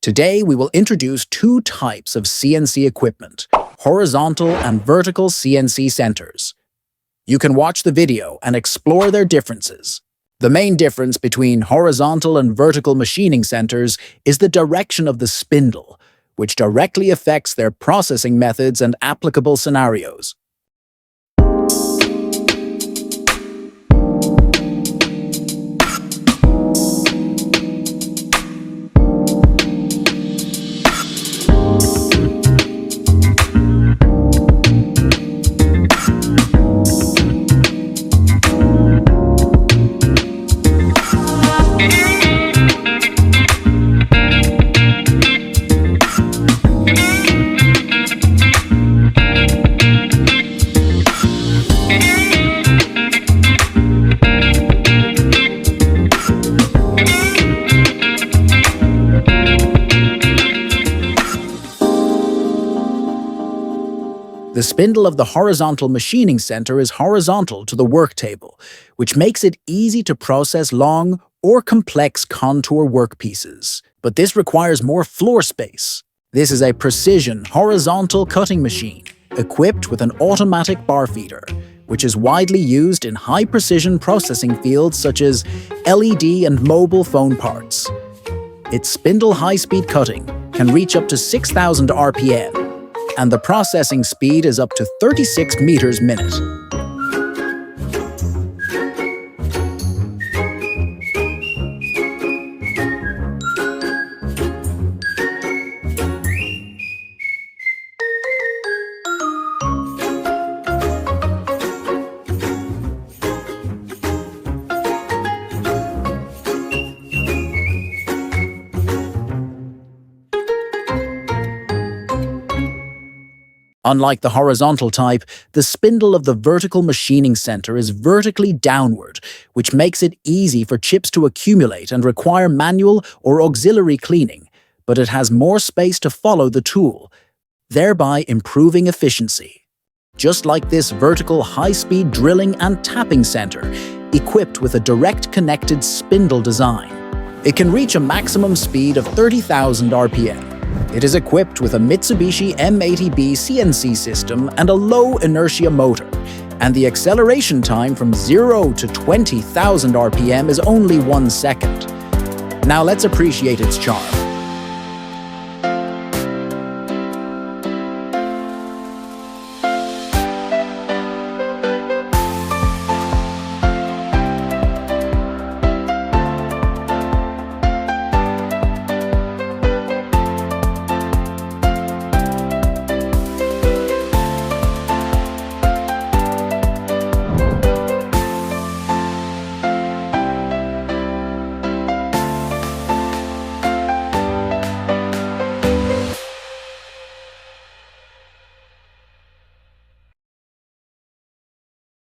Today, we will introduce two types of CNC equipment, horizontal and vertical CNC centers. You can watch the video and explore their differences. The main difference between horizontal and vertical machining centers is the direction of the spindle, which directly affects their processing methods and applicable scenarios. The spindle of the horizontal machining center is horizontal to the work table, which makes it easy to process long or complex contour workpieces. But this requires more floor space. This is a precision horizontal cutting machine, equipped with an automatic bar feeder, which is widely used in high-precision processing fields such as LED and mobile phone parts. Its spindle high-speed cutting can reach up to 6,000 RPM, and the processing speed is up to 36 meters per minute. Unlike the horizontal type, the spindle of the vertical machining center is vertically downward, which makes it easy for chips to accumulate and require manual or auxiliary cleaning, but it has more space to follow the tool, thereby improving efficiency. Just like this vertical high-speed drilling and tapping center, equipped with a direct connected spindle design. It can reach a maximum speed of 30,000 RPM. It is equipped with a Mitsubishi M80B CNC system and a low inertia motor, and the acceleration time from 0 to 20,000 RPM is only 1 second. Now let's appreciate its charm.